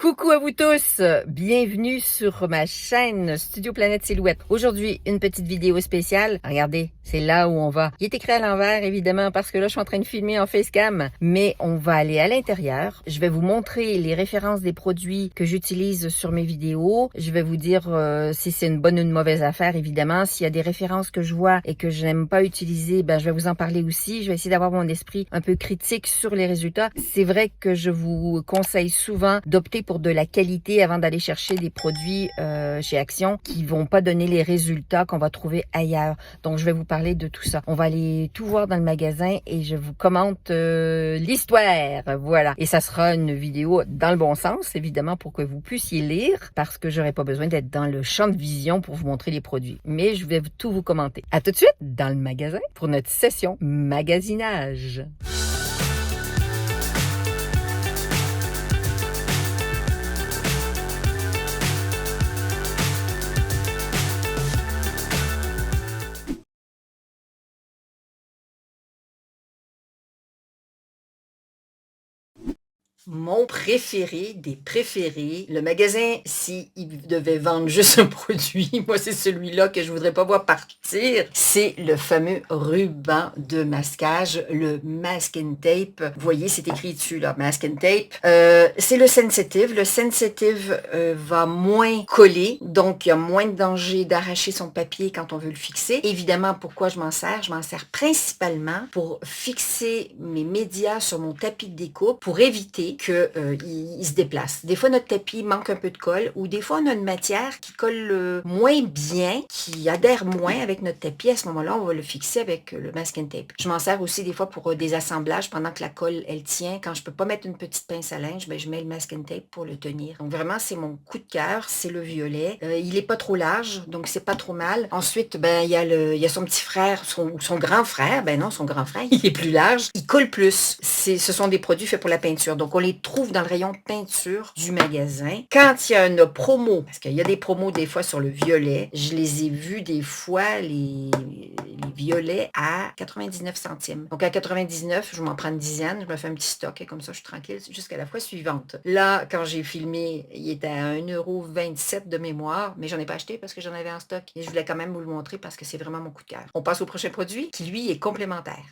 Coucou à vous tous, bienvenue sur ma chaîne Studio Planète Silhouette. Aujourd'hui, une petite vidéo spéciale. Regardez, c'est là où on va. Il est écrit à l'envers, évidemment, parce que là, je suis en train de filmer en facecam. Mais on va aller à l'intérieur. Je vais vous montrer les références des produits que j'utilise sur mes vidéos. Je vais vous dire si c'est une bonne ou une mauvaise affaire, évidemment. S'il y a des références que je vois et que je n'aime pas utiliser, je vais vous en parler aussi. Je vais essayer d'avoir mon esprit un peu critique sur les résultats. C'est vrai que je vous conseille souvent d'opter pour de la qualité avant d'aller chercher des produits chez Action qui vont pas donner les résultats qu'on va trouver ailleurs. Donc, je vais vous parler de tout ça. On va aller tout voir dans le magasin et je vous commente l'histoire. Voilà. Et ça sera une vidéo dans le bon sens, évidemment, pour que vous puissiez lire parce que j'aurai pas besoin d'être dans le champ de vision pour vous montrer les produits. Mais je vais tout vous commenter. À tout de suite dans le magasin pour notre session magasinage. Mon préféré des préférés, le magasin, s'il devait vendre juste un produit, moi c'est celui-là que je voudrais pas voir partir, c'est le fameux ruban de masquage, le masking tape. Vous voyez, c'est écrit dessus là, masking tape. C'est le sensitive. Le sensitive va moins coller, donc il y a moins de danger d'arracher son papier quand on veut le fixer. Évidemment, pourquoi je m'en sers? Je m'en sers principalement pour fixer mes médias sur mon tapis de découpe pour éviter qu'il se déplace. Des fois, notre tapis manque un peu de colle ou des fois, on a une matière qui colle moins bien, qui adhère moins avec notre tapis. À ce moment-là, on va le fixer avec le masking tape. Je m'en sers aussi des fois pour des assemblages pendant que la colle, elle tient. Quand je peux pas mettre une petite pince à linge, je mets le masking tape pour le tenir. Donc vraiment, c'est mon coup de cœur, c'est le violet. Il est pas trop large, donc c'est pas trop mal. Ensuite, il y a son petit frère, son grand frère. Ben non, son grand frère, il est plus large. Il colle plus. Ce sont des produits faits pour la peinture. Donc, on les trouve dans le rayon peinture du magasin. Quand il y a une promo, parce qu'il y a des promos des fois sur le violet, je les ai vus des fois, les violets à 99 centimes. Donc, à 99, je m'en prends une dizaine, je me fais un petit stock et comme ça, je suis tranquille jusqu'à la fois suivante. Là, quand j'ai filmé, il était à 1,27 € de mémoire, mais j'en ai pas acheté parce que j'en avais en stock. Et je voulais quand même vous le montrer parce que c'est vraiment mon coup de cœur. On passe au prochain produit qui, lui, est complémentaire.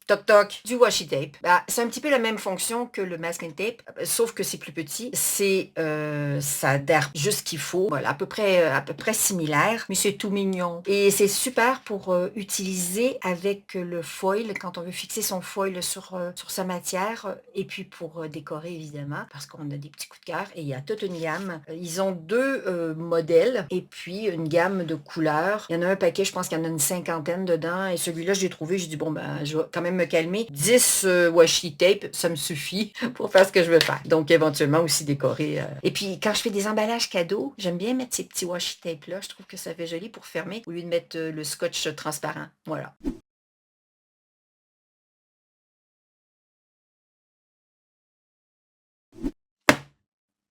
Toc toc, du washi tape. C'est un petit peu la même fonction que le masking tape, sauf que c'est plus petit. Ça adhère juste ce qu'il faut. Voilà, à peu près similaire, mais c'est tout mignon. Et c'est super pour utiliser avec le foil, quand on veut fixer son foil sur sa matière, et puis pour décorer évidemment, parce qu'on a des petits coups de cœur. Et il y a toute une gamme. Ils ont deux modèles, et puis une gamme de couleurs. Il y en a un paquet, je pense qu'il y en a une cinquantaine dedans, et celui-là, je l'ai trouvé, j'ai dit, bon, je vais quand même me calmer. 10 washi tape, ça me suffit pour faire ce que je veux faire. Donc, éventuellement aussi décorer. Et puis, quand je fais des emballages cadeaux, j'aime bien mettre ces petits washi tape-là. Je trouve que ça fait joli pour fermer au lieu de mettre le scotch transparent. Voilà.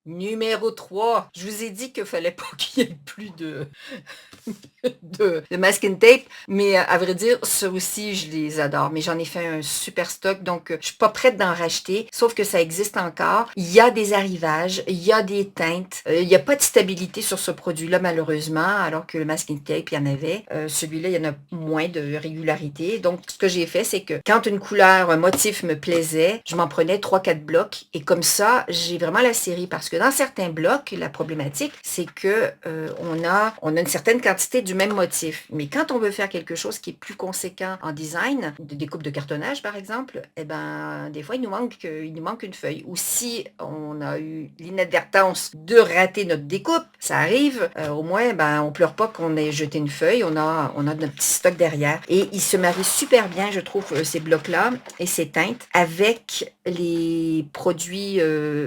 Numéro 3. Je vous ai dit qu'il fallait pas qu'il y ait plus de masking tape, mais à vrai dire, ça aussi, je les adore. Mais j'en ai fait un super stock, donc je suis pas prête d'en racheter, sauf que ça existe encore. Il y a des arrivages, il y a des teintes. Il n'y a pas de stabilité sur ce produit-là, malheureusement, alors que le masking tape, il y en avait. Celui-là, il y en a moins de régularité. Donc, ce que j'ai fait, c'est que quand une couleur, un motif me plaisait, je m'en prenais 3-4 blocs. Et comme ça, j'ai vraiment la série. Parce que dans certains blocs, la problématique, c'est que on a une certaine quantité du même motif. Mais quand on veut faire quelque chose qui est plus conséquent en design, de découpe de cartonnage par exemple, des fois, il nous manque une feuille. Ou si on a eu l'inadvertance de rater notre découpe, ça arrive, au moins, on pleure pas qu'on ait jeté une feuille, on a notre petit stock derrière. Et il se marie super bien, je trouve, ces blocs-là et ces teintes avec les produits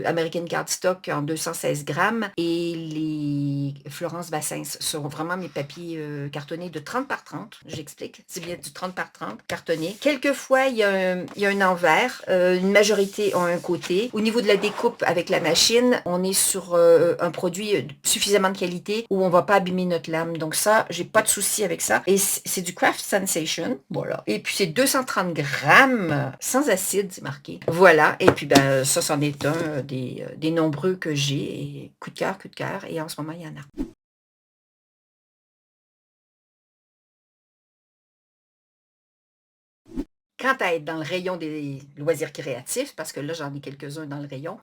American Cardstock en 216 grammes et chez Florence Bassens. Ce sont vraiment mes papiers cartonnés de 30 par 30. J'explique. C'est bien du 30 par 30 cartonné. Quelquefois, il y a un envers. Une majorité ont un côté. Au niveau de la découpe avec la machine, on est sur un produit suffisamment de qualité où on ne va pas abîmer notre lame. Donc ça, j'ai pas de souci avec ça. Et c'est du Craft Sensation. Voilà. Et puis c'est 230 grammes sans acide, c'est marqué. Voilà. Et puis ben ça, c'en est un des nombreux que j'ai. Et coup de cœur, coup de cœur. Et en ce moment, il y en a. Quant à être dans le rayon des loisirs créatifs, parce que là, j'en ai quelques-uns dans le rayon,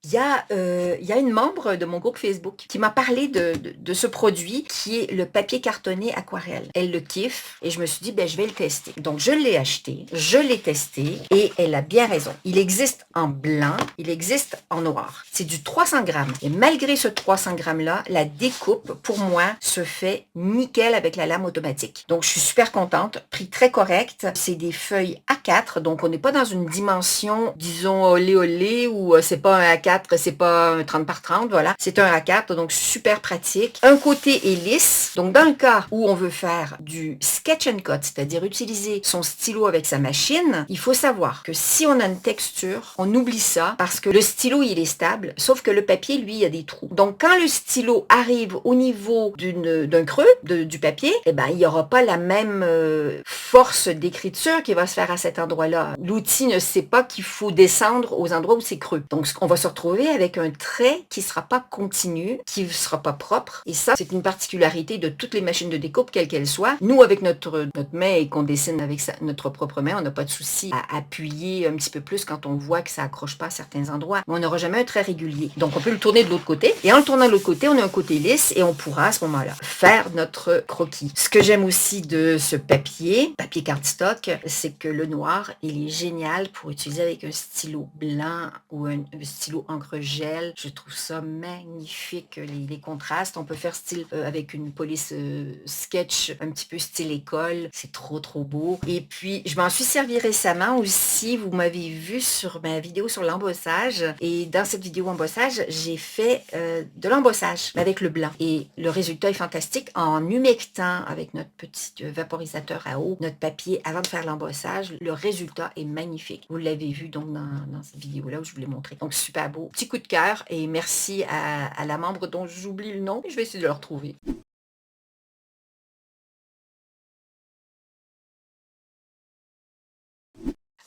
il y a une membre de mon groupe Facebook qui m'a parlé de ce produit qui est le papier cartonné aquarelle. Elle le kiffe et je me suis dit, ben, je vais le tester. Donc, je l'ai acheté, je l'ai testé et elle a bien raison. Il existe en blanc, il existe en noir. C'est du 300 grammes. Et malgré ce 300 grammes-là, la découpe, pour moi, se fait nickel avec la lame automatique. Donc, je suis super contente. Prix très correct. C'est des feuilles A4, donc on n'est pas dans une dimension, disons, olé olé, ou c'est pas un A4, c'est pas un 30 par 30, voilà. C'est un A4, donc super pratique. Un côté est lisse, donc dans le cas où on veut faire du sketch and cut, c'est-à-dire utiliser son stylo avec sa machine, il faut savoir que si on a une texture, on oublie ça, parce que le stylo, il est stable, sauf que le papier, lui, il y a des trous. Donc quand le stylo arrive au niveau d'un creux du papier, eh ben, il n'y aura pas la même force d'écriture qui va se faire à cet endroit-là. L'outil ne sait pas qu'il faut descendre aux endroits où c'est creux. Donc, on va se retrouver avec un trait qui ne sera pas continu, qui ne sera pas propre. Et ça, c'est une particularité de toutes les machines de découpe, quelles qu'elles soient. Nous, avec notre main et qu'on dessine avec notre propre main, on n'a pas de souci à appuyer un petit peu plus quand on voit que ça accroche pas à certains endroits. Mais on n'aura jamais un trait régulier. Donc, on peut le tourner de l'autre côté. Et en le tournant de l'autre côté, on a un côté lisse et on pourra à ce moment-là faire notre croquis. Ce que j'aime aussi de ce papier cardstock, c'est que le noir, il est génial pour utiliser avec un stylo blanc ou un stylo encre gel. Je trouve ça magnifique, les contrastes. On peut faire style avec une police sketch, un petit peu style école. C'est trop, trop beau. Et puis, je m'en suis servi récemment aussi. Vous m'avez vu sur ma vidéo sur l'embossage. Et dans cette vidéo embossage, j'ai fait de l'embossage avec le blanc. Et le résultat est fantastique en humectant avec notre petit vaporisateur à eau notre papier avant de faire l'embossage. Le résultat est magnifique. Vous l'avez vu donc dans cette vidéo-là où je vous l'ai montré. Donc, super beau. Petit coup de cœur et merci à la membre dont j'oublie le nom. Je vais essayer de le retrouver.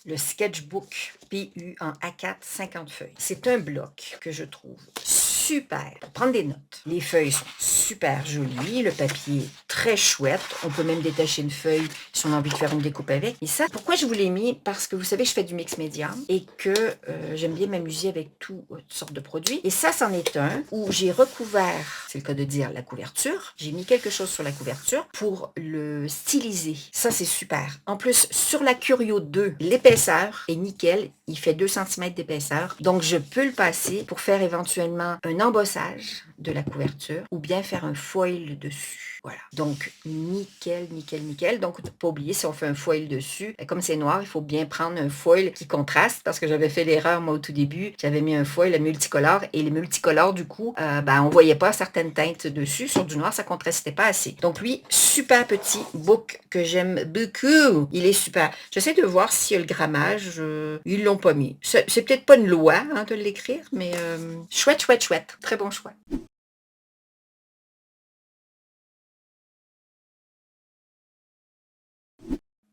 Le Sketchbook PU en A4 50 feuilles. C'est un bloc que je trouve super pour prendre des notes. Les feuilles sont super jolies, le papier très chouette. On peut même détacher une feuille si on a envie de faire une découpe avec. Et ça, pourquoi je vous l'ai mis? Parce que vous savez, je fais du mix média et que j'aime bien m'amuser avec toutes sortes de produits. Et ça, c'en est un où j'ai recouvert, c'est le cas de dire, la couverture. J'ai mis quelque chose sur la couverture pour le styliser. Ça, c'est super. En plus, sur la Curio 2, l'épaisseur est nickel. Il fait 2 cm d'épaisseur. Donc, je peux le passer pour faire éventuellement un embossage de la couverture ou bien faire un foil dessus. Voilà. Donc, nickel, nickel, nickel. Donc, pas oublier, si on fait un foil dessus, comme c'est noir, il faut bien prendre un foil qui contraste parce que j'avais fait l'erreur, moi, au tout début. J'avais mis un foil multicolore et les multicolores, du coup, on voyait pas certaines teintes dessus. Sur du noir, ça contrastait pas assez. Donc, lui, super petit book que j'aime beaucoup. Il est super. J'essaie de voir si le grammage, ils l'ont pas mis. C'est peut-être pas une loi de l'écrire, mais chouette, chouette, chouette. Très bon choix.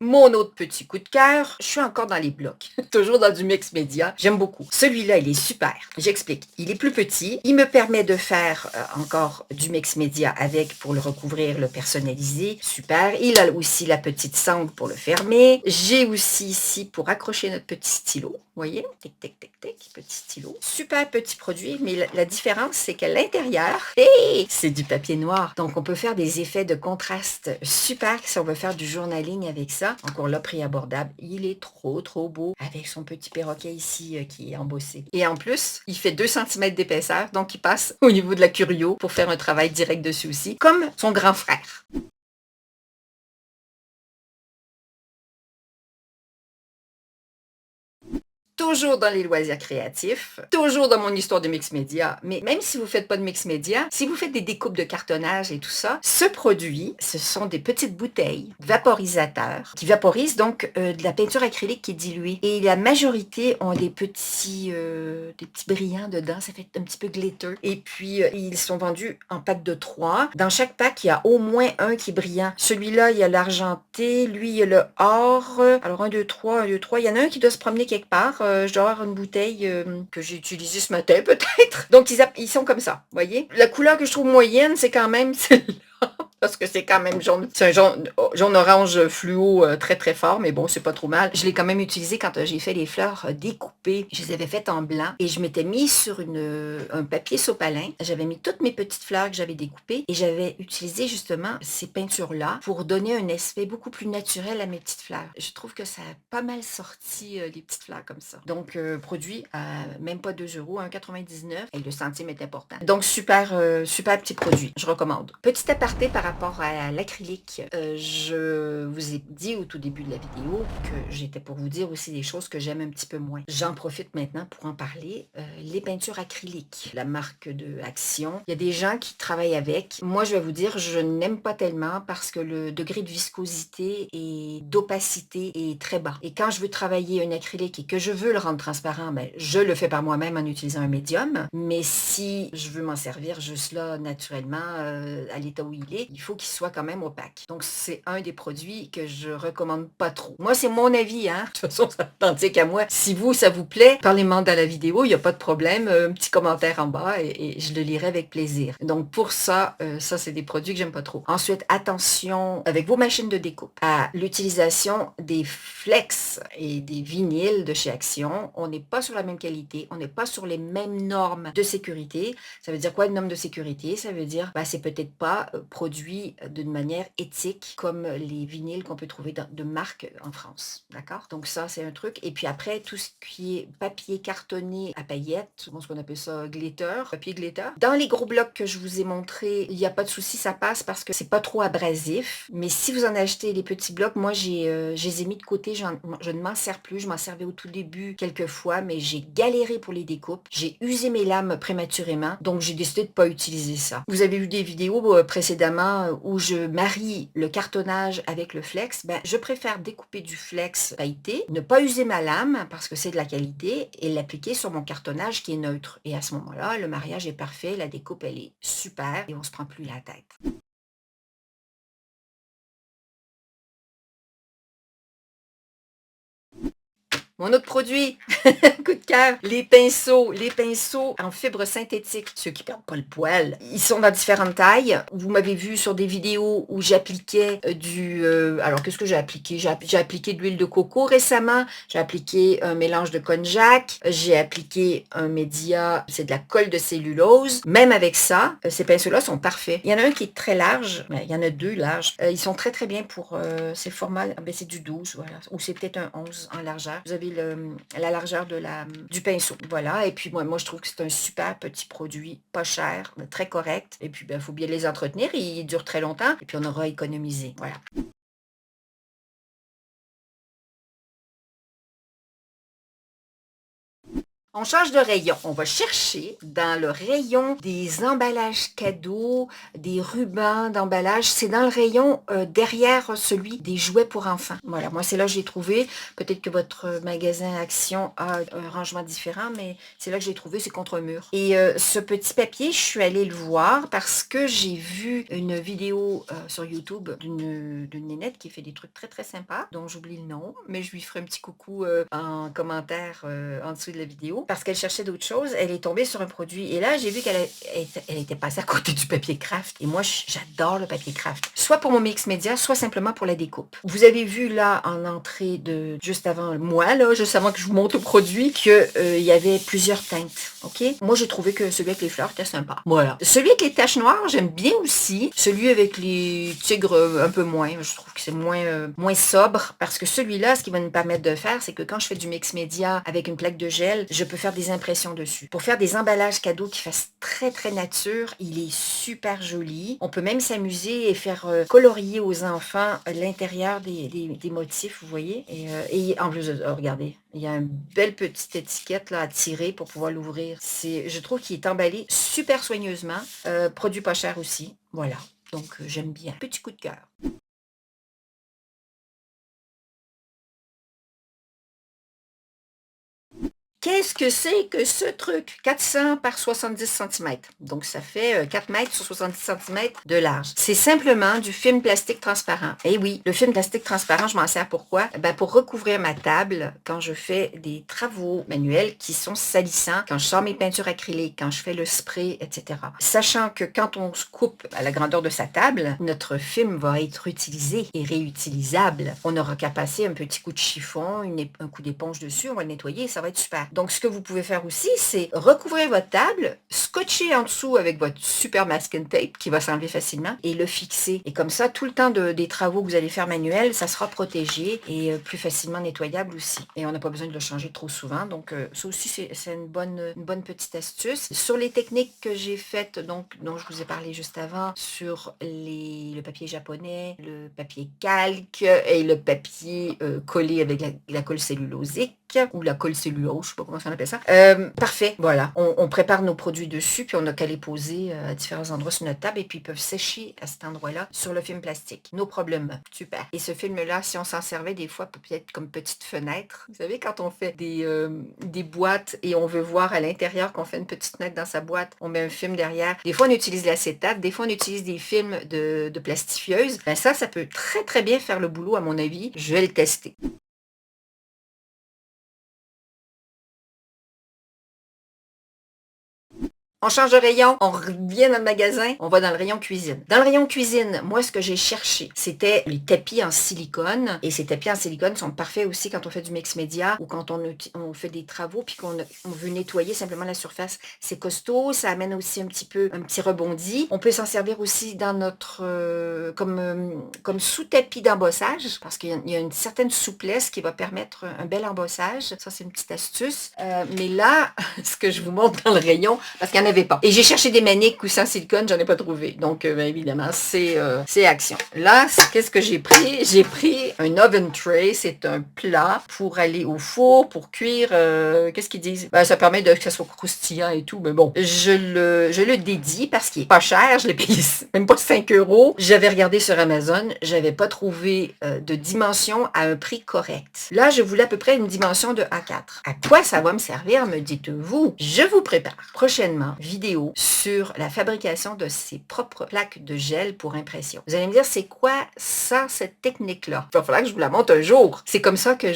Mon autre petit coup de cœur, je suis encore dans les blocs, toujours dans du mix média. J'aime beaucoup. Celui-là, il est super. J'explique. Il est plus petit. Il me permet de faire encore du mix média avec pour le recouvrir, le personnaliser. Super. Il a aussi la petite sangle pour le fermer. J'ai aussi ici pour accrocher notre petit stylo. Vous voyez? Tic, tic, tic, tic. Petit stylo. Super petit produit, mais la différence, c'est qu'à l'intérieur, hey, c'est du papier noir. Donc, on peut faire des effets de contraste super si on veut faire du journaling avec ça. Encore là, prix abordable. Il est trop, trop beau avec son petit perroquet ici qui est embossé. Et en plus, il fait 2 cm d'épaisseur, donc il passe au niveau de la Curio pour faire un travail direct dessus aussi, comme son grand frère. toujours dans les loisirs créatifs, toujours dans mon histoire de mix média, mais même si vous ne faites pas de mix média, si vous faites des découpes de cartonnage et tout ça, ce produit, ce sont des petites bouteilles vaporisateurs qui vaporisent donc de la peinture acrylique qui est diluée. Et la majorité ont des petits brillants dedans, ça fait un petit peu glitter. Et puis, ils sont vendus en pack de 3. Dans chaque pack, il y a au moins un qui est brillant. Celui-là, il y a l'argenté, lui, il y a le or. Alors, 1, 2, 3, 1, 2, 3. Il y en a un qui doit se promener quelque part. Je dois avoir une bouteille que j'ai utilisée ce matin, peut-être. Donc, ils sont comme ça, vous voyez. La couleur que je trouve moyenne, c'est quand même celle-là. Parce que c'est quand même jaune. C'est un jaune-orange fluo très très fort, mais bon, c'est pas trop mal. Je l'ai quand même utilisé quand j'ai fait les fleurs découpées. Je les avais faites en blanc et je m'étais mise sur un papier sopalin. J'avais mis toutes mes petites fleurs que j'avais découpées et j'avais utilisé justement ces peintures-là pour donner un aspect beaucoup plus naturel à mes petites fleurs. Je trouve que ça a pas mal sorti les petites fleurs comme ça. Donc, produit à même pas 2 €, 1,99 € et le centime est important. Donc, super petit produit. Je recommande. Petit aparté par rapport à l'acrylique, je vous ai dit au tout début de la vidéo que j'étais pour vous dire aussi des choses que j'aime un petit peu moins. J'en profite maintenant pour en parler. Les peintures acryliques, la marque de Action, il y a des gens qui travaillent avec. Moi, je vais vous dire, je n'aime pas tellement parce que le degré de viscosité et d'opacité est très bas. Et quand je veux travailler un acrylique et que je veux le rendre transparent, ben, je le fais par moi-même en utilisant un médium. Mais si je veux m'en servir juste là, naturellement, à l'état où il est, il faut qu'il soit quand même opaque. Donc, c'est un des produits que je recommande pas trop. Moi, c'est mon avis, hein. De toute façon, ça authentique à moi. Si vous, ça vous plaît, parlez-moi dans la vidéo, il n'y a pas de problème. Un petit commentaire en bas et je le lirai avec plaisir. Donc, pour ça, ça, c'est des produits que j'aime pas trop. Ensuite, attention avec vos machines de découpe à l'utilisation des flex et des vinyles de chez Action. On n'est pas sur la même qualité. On n'est pas sur les mêmes normes de sécurité. Ça veut dire quoi, une norme de sécurité? Ça veut dire, c'est peut-être pas produit d'une manière éthique comme les vinyles qu'on peut trouver de marque en France. D'accord? Donc ça, c'est un truc. Et puis après, tout ce qui est papier cartonné à paillettes, souvent ce qu'on appelle ça glitter, papier glitter. Dans les gros blocs que je vous ai montrés, il n'y a pas de souci, ça passe parce que c'est pas trop abrasif. Mais si vous en achetez les petits blocs, moi, je les ai mis de côté. Je ne m'en sers plus. Je m'en servais au tout début quelques fois, mais j'ai galéré pour les découpes. J'ai usé mes lames prématurément, donc j'ai décidé de ne pas utiliser ça. Vous avez vu des vidéos précédemment où je marie le cartonnage avec le flex. Je préfère découper du flex pailleté, ne pas user ma lame parce que c'est de la qualité et l'appliquer sur mon cartonnage qui est neutre. Et à ce moment-là, le mariage est parfait, la découpe, elle est super et on se prend plus la tête. Mon autre produit, coup de cœur, les pinceaux en fibre synthétique, ceux qui perdent pas le poil. Ils sont dans différentes tailles. Vous m'avez vu sur des vidéos où j'appliquais alors, qu'est-ce que j'ai appliqué? J'ai appliqué de l'huile de coco récemment. J'ai appliqué un mélange de konjac. J'ai appliqué un média, c'est de la colle de cellulose. Même avec ça, ces pinceaux-là sont parfaits. Il y en a un qui est très large. Il y en a 2 larges. Ils sont très, très bien pour ces formats. C'est du 12, voilà. Ou c'est peut-être un 11 en largeur. Vous avez la largeur du pinceau. Voilà. Et puis, moi, je trouve que c'est un super petit produit, pas cher, mais très correct. Et puis, il faut bien les entretenir. Ils durent très longtemps. Et puis, on aura économisé. Voilà. On change de rayon. On va chercher dans le rayon des emballages cadeaux, des rubans d'emballage. C'est dans le rayon derrière celui des jouets pour enfants. Voilà, moi c'est là que j'ai trouvé. Peut-être que votre magasin Action a un rangement différent, mais c'est là que j'ai trouvé, c'est contre un mur. Et ce petit papier, je suis allée le voir parce que j'ai vu une vidéo sur YouTube d'une nénette qui fait des trucs très très sympas, dont j'oublie le nom, mais je lui ferai un petit coucou en commentaire en dessous de la vidéo. Parce qu'elle cherchait d'autres choses, elle est tombée sur un produit. Et là, j'ai vu qu'elle était passée à côté du papier craft. Et moi, j'adore le papier craft. Soit pour mon mix média, soit simplement pour la découpe. Vous avez vu là, en entrée de juste avant moi, là, juste avant que je vous montre le produit, qu'il y avait plusieurs teintes. OK? Moi, j'ai trouvé que celui avec les fleurs était sympa. Voilà. Celui avec les taches noires, j'aime bien aussi. Celui avec les tigres, un peu moins. Je trouve que c'est moins sobre. Parce que celui-là, ce qui va nous permettre de faire, c'est que quand je fais du mix média avec une plaque de gel, je peux faire des impressions dessus. Pour faire des emballages cadeaux qui fassent très très nature, il est super joli. On peut même s'amuser et faire colorier aux enfants l'intérieur des motifs, vous voyez. Et en plus, regardez, il y a une belle petite étiquette là, à tirer pour pouvoir l'ouvrir. Je trouve qu'il est emballé super soigneusement. Produit pas cher aussi. Voilà. Donc, j'aime bien. Petit coup de cœur. Qu'est-ce que c'est que ce truc? 400 par 70 centimètres. Donc, ça fait 4 mètres sur 70 centimètres de large. C'est simplement du film plastique transparent. Et oui, le film plastique transparent, je m'en sers pourquoi? Ben, pour recouvrir ma table quand je fais des travaux manuels qui sont salissants, quand je sors mes peintures acryliques, quand je fais le spray, etc. Sachant que quand on se coupe à la grandeur de sa table, notre film va être utilisé et réutilisable. On n'aura qu'à passer un petit coup de chiffon, un coup d'éponge dessus, on va le nettoyer et ça va être super. Donc, ce que vous pouvez faire aussi, c'est recouvrir votre table, scotcher en dessous avec votre super masking tape qui va s'enlever facilement et le fixer. Et comme ça, tout le temps des travaux que vous allez faire manuels, ça sera protégé et plus facilement nettoyable aussi. Et on n'a pas besoin de le changer trop souvent. Donc, ça aussi, c'est une bonne petite astuce. Sur les techniques que j'ai faites, donc, dont je vous ai parlé juste avant, sur le papier japonais, le papier calque et le papier collé avec la colle cellulosique ou la colle cellulose, je sais pas comment on appelle ça. Parfait, voilà. On prépare nos produits dessus, puis on n'a qu'à les poser à différents endroits sur notre table et puis ils peuvent sécher à cet endroit-là sur le film plastique. No problème. Super. Et ce film-là, si on s'en servait des fois, peut-être comme petite fenêtre. Vous savez, quand on fait des boîtes et on veut voir à l'intérieur qu'on fait une petite fenêtre dans sa boîte, on met un film derrière. Des fois, on utilise l'acétate, des fois, on utilise des films de plastifieuse. Ben ça peut très, très bien faire le boulot, à mon avis. Je vais le tester. On change de rayon, on revient dans le magasin, on va dans le rayon cuisine. Dans le rayon cuisine, moi, ce que j'ai cherché, c'était les tapis en silicone. Et ces tapis en silicone sont parfaits aussi quand on fait du mix média ou quand on fait des travaux puis qu'on veut nettoyer simplement la surface. C'est costaud, ça amène aussi un petit rebondi. On peut s'en servir aussi dans notre comme sous-tapis d'embossage parce qu'il y a une certaine souplesse qui va permettre un bel embossage. Ça, c'est une petite astuce. Mais là, ce que je vous montre dans le rayon, parce qu'il y en a pas. Et j'ai cherché des maniques ou sans silicone, j'en ai pas trouvé. Donc, bien évidemment, c'est action. Là, qu'est-ce que j'ai pris? J'ai pris un oven tray. C'est un plat pour aller au four, pour cuire. Qu'est-ce qu'ils disent? Ben, ça permet que ça soit croustillant et tout. Mais bon, je le dédie parce qu'il est pas cher. Je l'ai payé même pas 5 euros. J'avais regardé sur Amazon. J'avais pas trouvé de dimension à un prix correct. Là, je voulais à peu près une dimension de A4. À quoi ça va me servir, me dites-vous? Je vous prépare prochainement vidéo sur la fabrication de ses propres plaques de gel pour impression. Vous allez me dire, c'est quoi ça, cette technique-là? Il va falloir que je vous la montre un jour. C'est comme ça que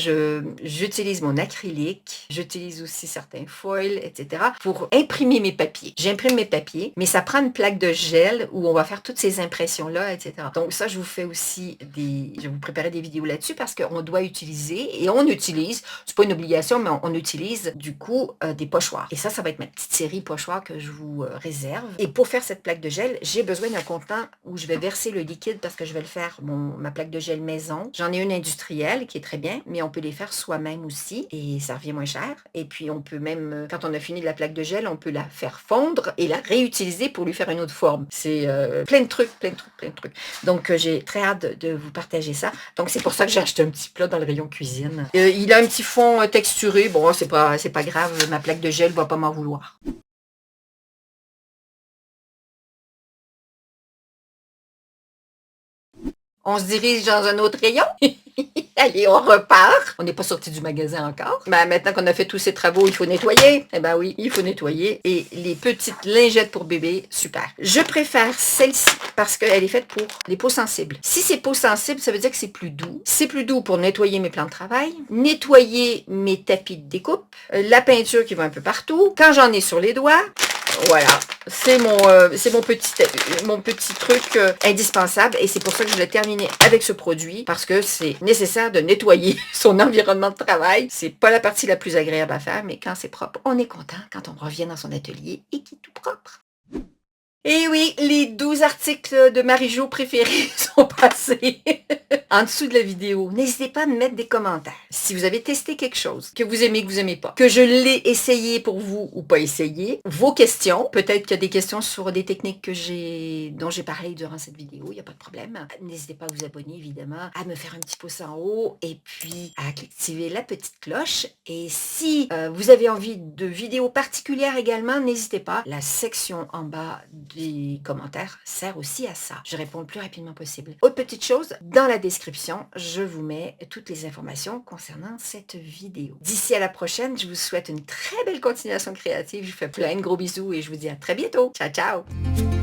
j'utilise mon acrylique, j'utilise aussi certains foils, etc. pour imprimer mes papiers. J'imprime mes papiers, mais ça prend une plaque de gel où on va faire toutes ces impressions-là, etc. Donc ça, je vous fais aussi je vais vous préparer des vidéos là-dessus parce qu'on doit utiliser, et on utilise, c'est pas une obligation, mais on utilise du coup des pochoirs. Et ça va être ma petite série pochoirs que je vous réserve. Et pour faire cette plaque de gel, j'ai besoin d'un contenant où je vais verser le liquide parce que je vais le faire, ma plaque de gel maison. J'en ai une industrielle qui est très bien, mais on peut les faire soi-même aussi et ça revient moins cher. Et puis on peut même, quand on a fini de la plaque de gel, on peut la faire fondre et la réutiliser pour lui faire une autre forme. C'est plein de trucs. Donc j'ai très hâte de vous partager ça. Donc c'est pour ça que j'ai acheté un petit plat dans le rayon cuisine. Il a un petit fond texturé. Bon, c'est pas grave, ma plaque de gel va pas m'en vouloir. On se dirige dans un autre rayon. Allez, on repart. On n'est pas sorti du magasin encore. Ben, maintenant qu'on a fait tous ces travaux, il faut nettoyer. Eh ben oui, il faut nettoyer. Et les petites lingettes pour bébé, super. Je préfère celle-ci parce qu'elle est faite pour les peaux sensibles. Si c'est peau sensible, ça veut dire que c'est plus doux. C'est plus doux pour nettoyer mes plans de travail, nettoyer mes tapis de découpe, la peinture qui va un peu partout. Quand j'en ai sur les doigts, voilà, c'est mon petit truc indispensable et c'est pour ça que je l'ai terminé avec ce produit parce que c'est nécessaire de nettoyer son environnement de travail. C'est pas la partie la plus agréable à faire, mais quand c'est propre, on est content quand on revient dans son atelier et qu'il est tout propre. Et oui, les 12 articles de Marie-Jo préférés sont passés en dessous de la vidéo. N'hésitez pas à me mettre des commentaires. Si vous avez testé quelque chose, que vous aimez pas, que je l'ai essayé pour vous ou pas essayé, vos questions, peut-être qu'il y a des questions sur des techniques dont j'ai parlé durant cette vidéo, il n'y a pas de problème. N'hésitez pas à vous abonner, évidemment, à me faire un petit pouce en haut et puis à activer la petite cloche. Et si vous avez envie de vidéos particulières également, n'hésitez pas. La section en bas des commentaires sert aussi à ça. Je réponds le plus rapidement possible. Autre petite chose, dans la description, je vous mets toutes les informations concernant cette vidéo. D'ici à la prochaine, je vous souhaite une très belle continuation créative. Je vous fais plein de gros bisous et je vous dis à très bientôt. Ciao, ciao!